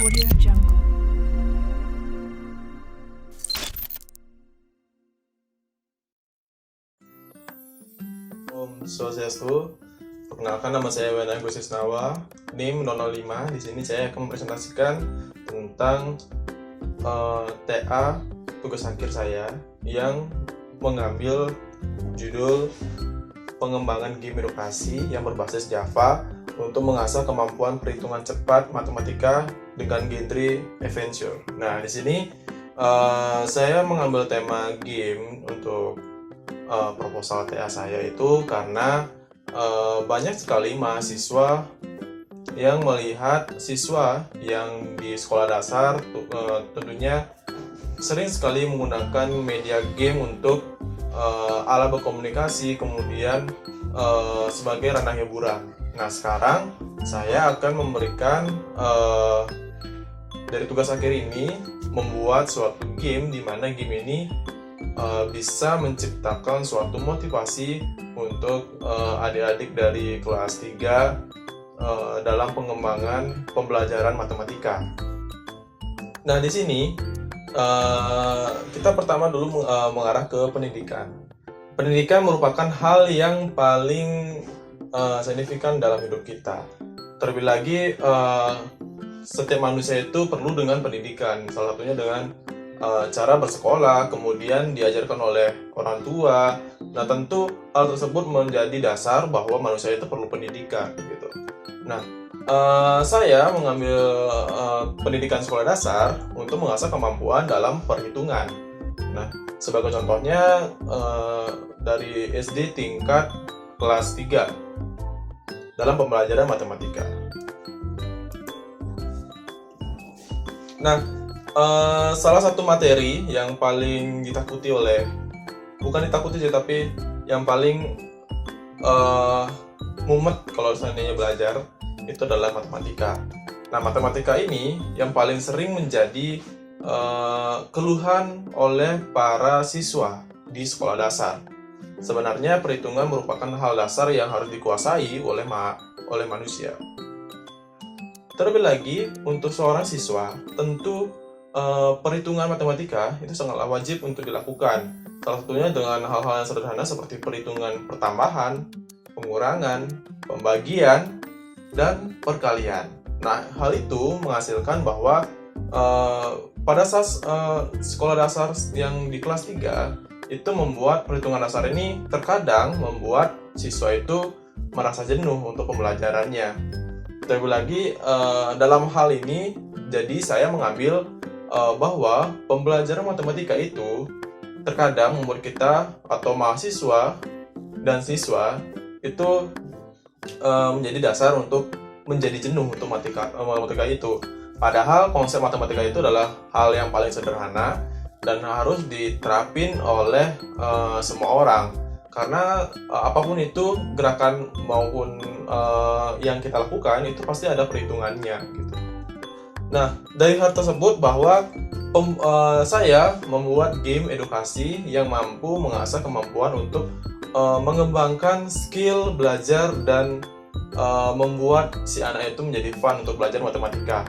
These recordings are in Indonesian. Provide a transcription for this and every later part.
Audio Jungle. Om Swastiastu. Perkenalkan, nama saya Wena Gusisnawa, NIM 005. Di sini saya akan mempresentasikan tentang TA tugas akhir saya yang mengambil judul pengembangan game edukasi yang berbasis Java untuk mengasah kemampuan perhitungan cepat matematika dengan genre adventure. Nah, di sini saya mengambil tema game untuk proposal TA saya itu karena banyak sekali mahasiswa yang melihat siswa yang di sekolah dasar tentunya sering sekali menggunakan media game untuk alat berkomunikasi, kemudian sebagai ranah hiburan. Nah, sekarang saya akan memberikan dari tugas akhir ini membuat suatu game di mana game ini bisa menciptakan suatu motivasi untuk adik-adik dari kelas 3 dalam pengembangan pembelajaran matematika. Nah, di sini kita pertama dulu mengarah ke pendidikan. Pendidikan merupakan hal yang paling signifikan dalam hidup kita. Terlebih lagi, setiap manusia itu perlu dengan pendidikan. Salah satunya dengan cara bersekolah, kemudian diajarkan oleh orang tua. Nah, tentu hal tersebut menjadi dasar bahwa manusia itu perlu pendidikan, gitu. Nah, saya mengambil pendidikan sekolah dasar untuk mengasah kemampuan dalam perhitungan. Nah, sebagai contohnya dari SD tingkat kelas 3 dalam pembelajaran matematika. Nah, salah satu materi yang paling ditakuti bukan ditakuti sih, tapi yang paling mumet kalau seandainya belajar itu adalah matematika. Nah, matematika ini yang paling sering menjadi keluhan oleh para siswa di sekolah dasar. Sebenarnya perhitungan merupakan hal dasar yang harus dikuasai oleh manusia. Terlebih lagi, untuk seorang siswa, tentu perhitungan matematika itu sangatlah wajib untuk dilakukan. Salah satunya dengan hal-hal yang sederhana seperti perhitungan pertambahan, pengurangan, pembagian, dan perkalian. Nah, hal itu menghasilkan bahwa pada saat sekolah dasar yang di kelas 3 itu membuat perhitungan dasar ini terkadang membuat siswa itu merasa jenuh untuk pembelajarannya. Terlebih lagi dalam hal ini, jadi saya mengambil bahwa pembelajaran matematika itu terkadang membuat kita atau mahasiswa dan siswa itu menjadi dasar untuk menjadi jenuh untuk matematika itu. Padahal konsep matematika itu adalah hal yang paling sederhana dan harus diterapin oleh semua orang. Karena apapun itu, gerakan maupun yang kita lakukan itu pasti ada perhitungannya, gitu. Nah, dari hal tersebut bahwa saya membuat game edukasi yang mampu mengasah kemampuan untuk mengembangkan skill belajar dan membuat si anak itu menjadi fun untuk belajar matematika.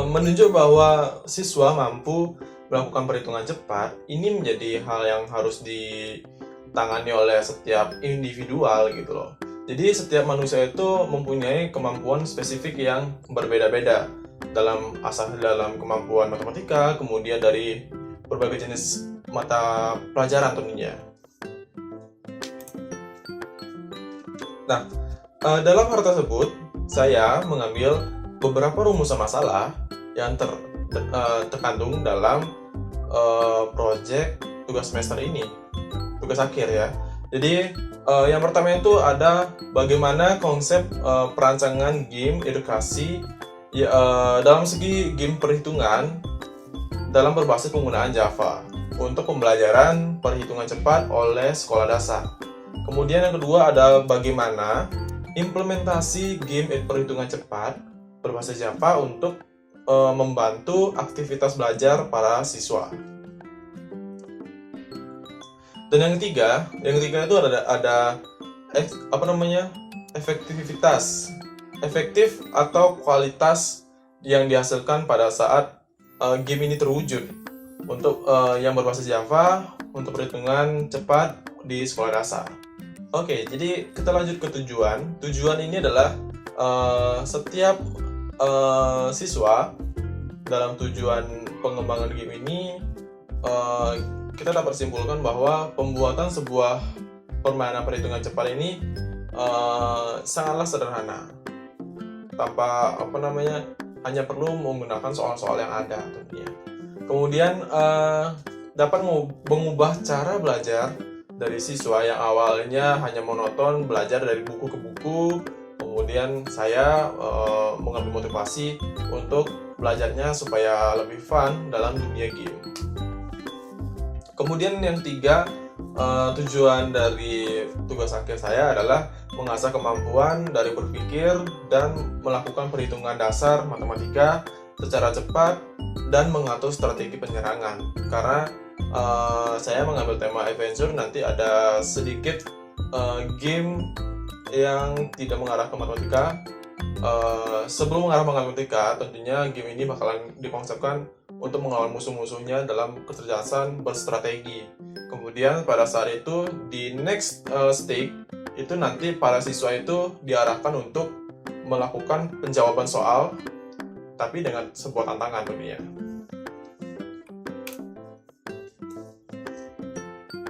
Menunjuk bahwa siswa mampu melakukan perhitungan cepat, ini menjadi hal yang harus ditangani oleh setiap individual, gitu loh. Jadi setiap manusia itu mempunyai kemampuan spesifik yang berbeda-beda dalam kemampuan matematika, kemudian dari berbagai jenis mata pelajaran tentunya. Nah, dalam hal tersebut saya mengambil beberapa rumusan masalah yang terkandung dalam proyek tugas semester ini, tugas akhir ya. Jadi yang pertama itu ada bagaimana konsep perancangan game edukasi dalam segi game perhitungan dalam berbasis penggunaan Java untuk pembelajaran perhitungan cepat oleh sekolah dasar. Kemudian yang kedua ada bagaimana implementasi game perhitungan cepat berbasis Java untuk membantu aktivitas belajar para siswa. Dan yang ketiga itu ada efektif atau kualitas yang dihasilkan pada saat game ini terwujud. Untuk yang berbasis Java untuk perhitungan cepat di sekolah dasar. Oke, jadi kita lanjut ke tujuan. Tujuan ini adalah setiap siswa dalam tujuan pengembangan game ini, kita dapat simpulkan bahwa pembuatan sebuah permainan perhitungan cepat ini sangatlah sederhana, tanpa hanya perlu menggunakan soal-soal yang ada tentunya. Kemudian dapat mengubah cara belajar dari siswa yang awalnya hanya monoton belajar dari buku ke buku. Kemudian saya mengambil motivasi untuk belajarnya supaya lebih fun dalam dunia game. Kemudian yang tiga, tujuan dari tugas akhir saya adalah mengasah kemampuan dari berpikir dan melakukan perhitungan dasar matematika secara cepat dan mengatur strategi penyerangan. Karena saya mengambil tema adventure, nanti ada sedikit game yang tidak mengarah ke matematika. Sebelum mengarah ke matematika, tentunya game ini bakalan dikonsepkan untuk mengawal musuh-musuhnya dalam kecerdasan berstrategi. Kemudian pada saat itu di next stage itu nanti para siswa itu diarahkan untuk melakukan penjawaban soal, tapi dengan sebuah tantangan tentunya.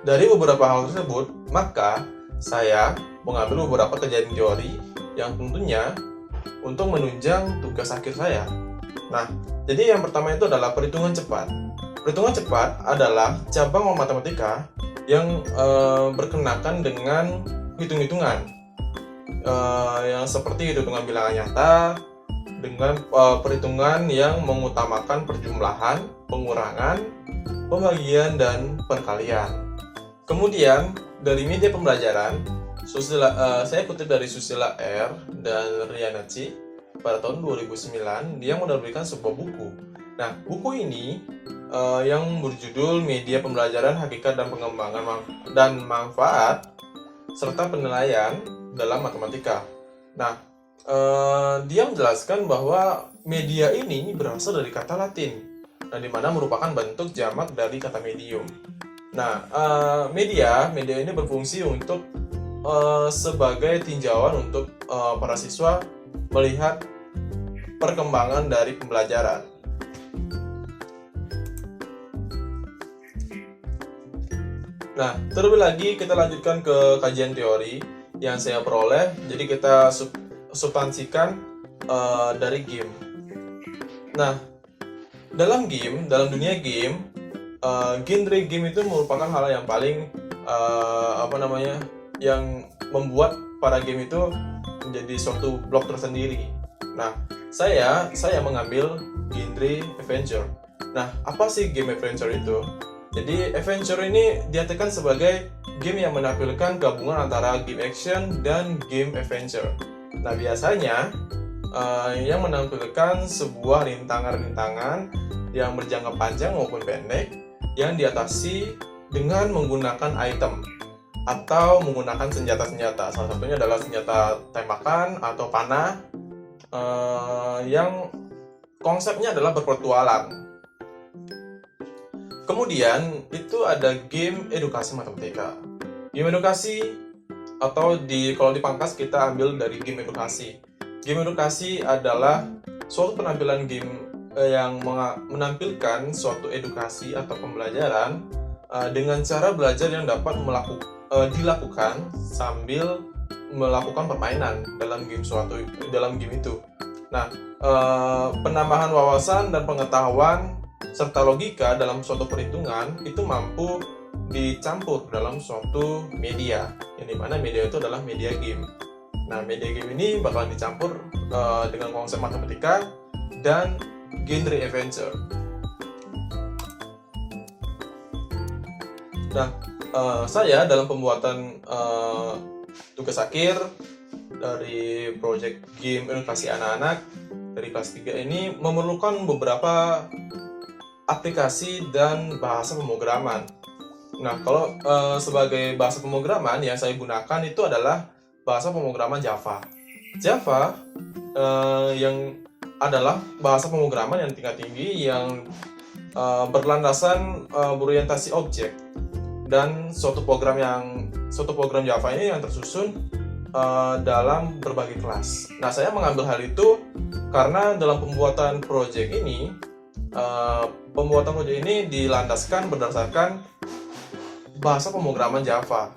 Dari beberapa hal tersebut, maka saya mengambil beberapa kejadian teori yang tentunya untuk menunjang tugas akhir saya. Nah, jadi yang pertama itu adalah perhitungan cepat. Perhitungan cepat adalah cabang matematika yang berkenaan dengan hitung-hitungan, yang seperti hitungan bilangan nyata, dengan perhitungan yang mengutamakan perjumlahan, pengurangan, pembagian, dan perkalian. Kemudian dari media pembelajaran, saya kutip dari Susila R. dan Rianachi pada tahun 2009, dia menerbitkan sebuah buku. Nah, buku ini yang berjudul Media Pembelajaran Hakikat dan Pengembangan dan Manfaat serta Penilaian dalam Matematika. Nah, dia menjelaskan bahwa media ini berasal dari kata Latin, dan dimana merupakan bentuk jamak dari kata medium. Nah, media ini berfungsi untuk sebagai tinjauan untuk para siswa melihat perkembangan dari pembelajaran. Nah, terlebih lagi kita lanjutkan ke kajian teori yang saya peroleh. Jadi kita substansikan dari game. Nah, dalam dunia game, genre game itu merupakan hal yang paling yang membuat para game itu menjadi suatu blok tersendiri. Nah, saya mengambil genre adventure. Nah, apa sih game adventure itu? Jadi adventure ini diartikan sebagai game yang menampilkan gabungan antara game action dan game adventure. Nah, biasanya yang menampilkan sebuah rintangan-rintangan yang berjangka panjang maupun pendek yang diatasi dengan menggunakan item atau menggunakan senjata-senjata. Salah satunya adalah senjata tembakan atau panah, yang konsepnya adalah berpetualang. Kemudian itu ada game edukasi matematika. Game edukasi atau kalau dipangkas kita ambil dari game edukasi. Game edukasi adalah suatu penampilan game yang menampilkan suatu edukasi atau pembelajaran dengan cara belajar yang dapat dilakukan sambil melakukan permainan dalam game itu. Nah, penambahan wawasan dan pengetahuan serta logika dalam suatu perhitungan itu mampu dicampur dalam suatu media, yang dimana media itu adalah media game. Nah, media game ini bakalan dicampur dengan konsep matematika dan genre adventure. Nah, saya dalam pembuatan tugas akhir dari project game edukasi anak-anak dari kelas 3 ini memerlukan beberapa aplikasi dan bahasa pemrograman. Nah, kalau sebagai bahasa pemrograman yang saya gunakan itu adalah bahasa pemrograman Java. Java yang adalah bahasa pemrograman yang tingkat tinggi yang berlandasan berorientasi objek, dan suatu program Java ini yang tersusun dalam berbagai kelas. Nah, saya mengambil hal itu karena dalam pembuatan project ini dilandaskan berdasarkan bahasa pemrograman Java.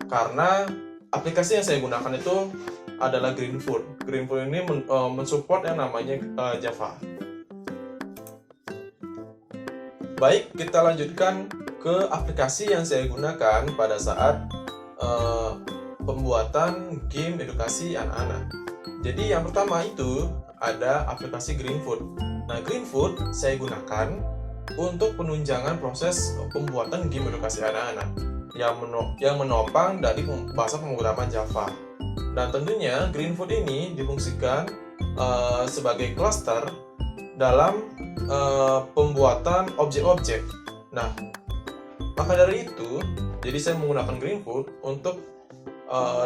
Karena aplikasi yang saya gunakan itu adalah Greenfoot. Greenfoot ini mensupport yang namanya Java. Baik, kita lanjutkan ke aplikasi yang saya gunakan pada saat pembuatan game edukasi anak-anak. Jadi yang pertama itu ada aplikasi Greenfoot. Nah, Greenfoot saya gunakan untuk penunjangan proses pembuatan game edukasi anak-anak yang menopang dari bahasa pemrograman Java. Dan tentunya Greenfoot ini difungsikan sebagai cluster dalam pembuatan objek-objek. Nah, maka dari itu, jadi saya menggunakan Greenfoot untuk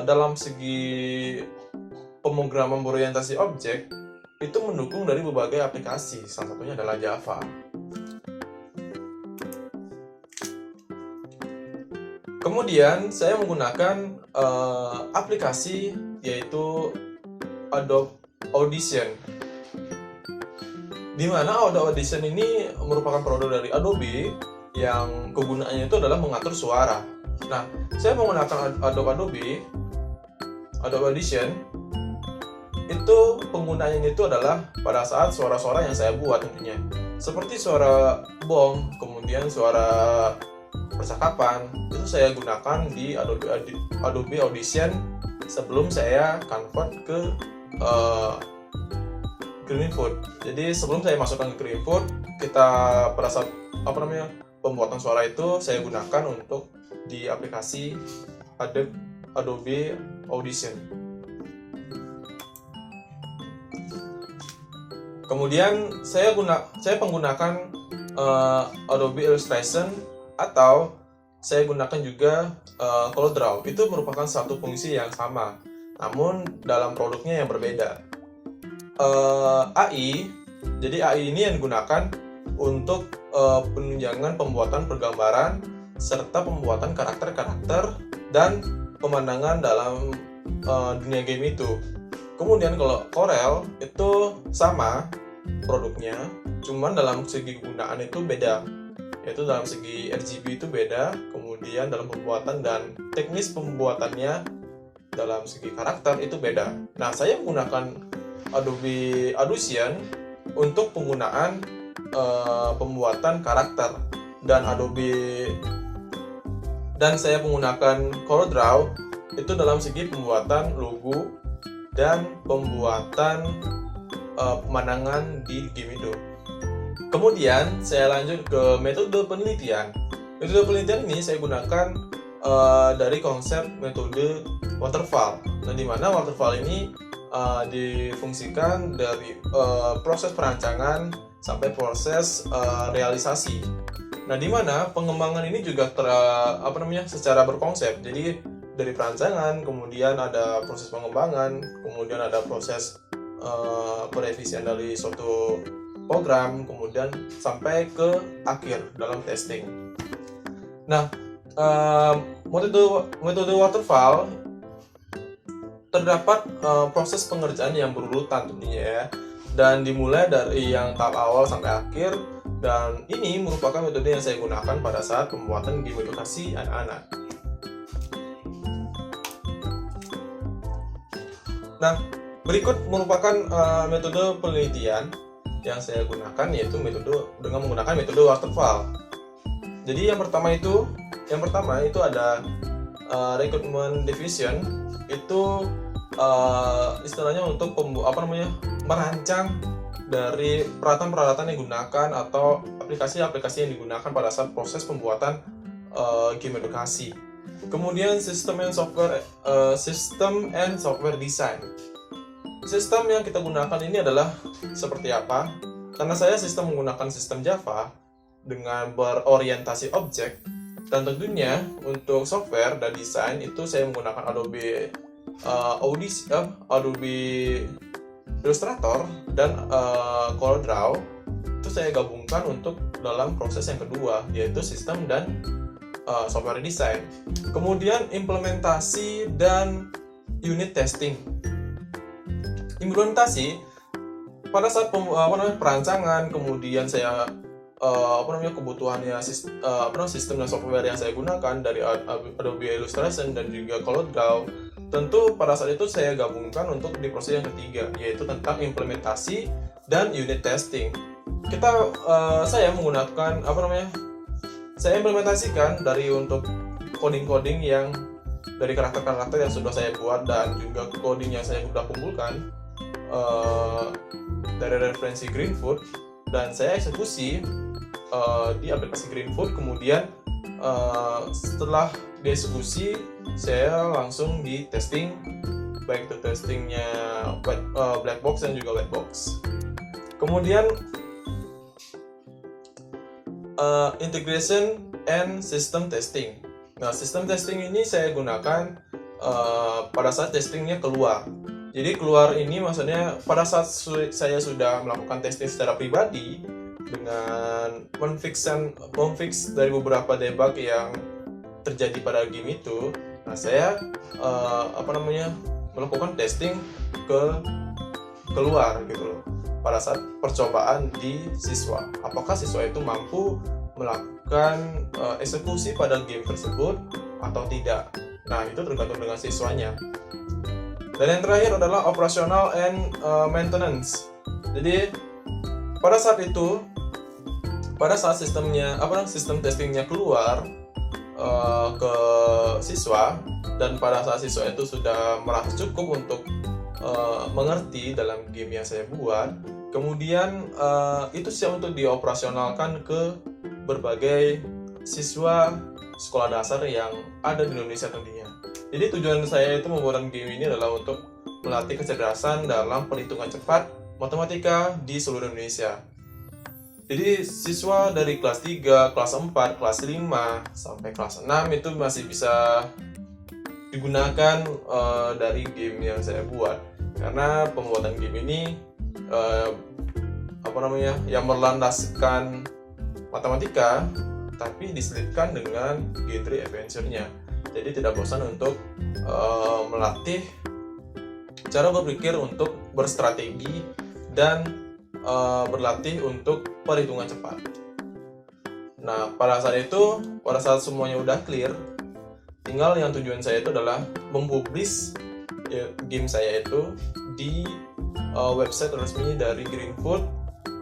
dalam segi pemrograman berorientasi objek itu mendukung dari berbagai aplikasi, salah satunya adalah Java. Kemudian saya menggunakan aplikasi yaitu Adobe Audition, di mana Adobe Audition ini merupakan produk dari Adobe yang kegunaannya itu adalah mengatur suara. Nah, saya menggunakan Adobe Audition itu penggunaannya itu adalah pada saat suara-suara yang saya buat tentunya, seperti suara bom, kemudian suara percakapan, itu saya gunakan di Adobe Audition sebelum saya convert ke Greenfoot. Jadi sebelum saya masukkan ke Greenfoot, kita pada saat pembuatan suara itu saya gunakan untuk di aplikasi Adobe Audition. Kemudian saya menggunakan Adobe Illustration, atau saya gunakan juga CorelDRAW. Itu merupakan satu fungsi yang sama, namun dalam produknya yang berbeda. Jadi AI ini yang digunakan untuk penunjangan pembuatan pergambaran serta pembuatan karakter-karakter dan pemandangan dalam dunia game itu. Kemudian kalau Corel itu sama produknya, cuman dalam segi kegunaan itu beda, yaitu dalam segi RGB itu beda, kemudian dalam pembuatan dan teknis pembuatannya dalam segi karakter itu beda. Nah, saya menggunakan Adobe Audition untuk penggunaan pembuatan karakter, dan saya menggunakan CorelDRAW itu dalam segi pembuatan logo dan pembuatan pemandangan di game itu. Kemudian saya lanjut ke metode penelitian. Metode penelitian ini saya gunakan dari konsep metode waterfall. Nah, di mana waterfall ini difungsikan dari proses perancangan sampai proses realisasi. Nah, di mana pengembangan ini juga secara berkonsep. Jadi dari perancangan, kemudian ada proses pengembangan, kemudian ada proses perevisian dari suatu program, kemudian sampai ke akhir dalam testing. Nah, metode waterfall terdapat proses pengerjaan yang berurutan tentunya ya, dan dimulai dari yang tahap awal sampai akhir, dan ini merupakan metode yang saya gunakan pada saat pembuatan game edukasi anak-anak. Nah, berikut merupakan metode penelitian yang saya gunakan, yaitu dengan menggunakan metode waterfall. Jadi yang pertama itu ada recruitment division. Itu istilahnya untuk merancang dari peralatan-peralatan yang digunakan atau aplikasi-aplikasi yang digunakan pada saat proses pembuatan game edukasi. Kemudian sistem and software design. Sistem yang kita gunakan ini adalah seperti apa? Karena saya menggunakan sistem Java dengan berorientasi objek, dan tentunya untuk software dan desain itu saya menggunakan Adobe Illustrator dan CorelDRAW itu saya gabungkan untuk dalam proses yang kedua, yaitu sistem dan software design. Kemudian implementasi dan unit testing. Implementasi pada saat perancangan, kemudian saya kebutuhannya sistem dan software yang saya gunakan dari Adobe Illustrator dan juga CorelDRAW. Tentu pada saat itu saya gabungkan untuk di proses yang ketiga, yaitu tentang implementasi dan unit testing. Saya menggunakan saya implementasikan dari untuk coding yang dari karakter-karakter yang sudah saya buat dan juga coding yang saya sudah kumpulkan dari referensi Greenfoot, dan saya eksekusi di aplikasi Greenfoot. Kemudian setelah dieksekusi, saya langsung di testing, baik itu testingnya black box dan juga white box. Kemudian integration and system testing. Nah, system testing ini saya gunakan pada saat testingnya keluar. Jadi keluar ini maksudnya pada saat saya sudah melakukan testing secara pribadi dengan memfix dari beberapa debug yang terjadi pada game itu. Nah, saya melakukan testing keluar gitu loh, pada saat percobaan di siswa. Apakah siswa itu mampu melakukan eksekusi pada game tersebut atau tidak. Nah, itu tergantung dengan siswanya. Dan yang terakhir adalah operational and maintenance. Jadi pada saat sistem testingnya keluar ke siswa, dan pada saat siswa itu sudah merasa cukup untuk mengerti dalam game yang saya buat, kemudian itu siap untuk dioperasionalkan ke berbagai siswa sekolah dasar yang ada di Indonesia tentunya. Jadi tujuan saya itu membuat game ini adalah untuk melatih kecerdasan dalam perhitungan cepat matematika di seluruh Indonesia. Jadi siswa dari kelas 3, kelas 4, kelas 5, sampai kelas 6 itu masih bisa digunakan dari game yang saya buat. Karena pembuatan game ini yang berlandaskan matematika, tapi diselipkan dengan genre adventure-nya. Jadi tidak bosan untuk melatih cara berpikir untuk berstrategi dan berlatih untuk perhitungan cepat. Nah, pada saat semuanya udah clear, tinggal yang tujuan saya itu adalah mempublish game saya itu di website resmi dari Greenfoot,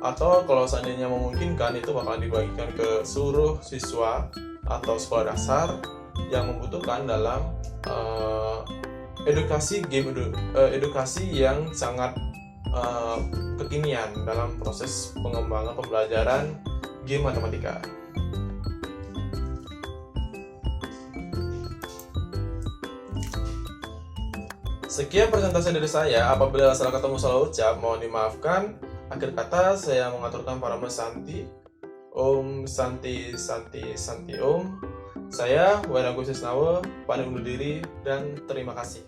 atau kalau seandainya memungkinkan itu bakalan dibagikan ke seluruh siswa atau sekolah dasar yang membutuhkan dalam edukasi yang sangat kekinian dalam proses pengembangan pembelajaran game matematika. Sekian presentasi dari saya. Apabila salah kata salah ucap, mohon dimaafkan. Akhir kata, saya mengaturkan para Santi. Om Santi Santi Santi Om. Saya Wayne Agustus Nawa, pamit undur diri dan terima kasih.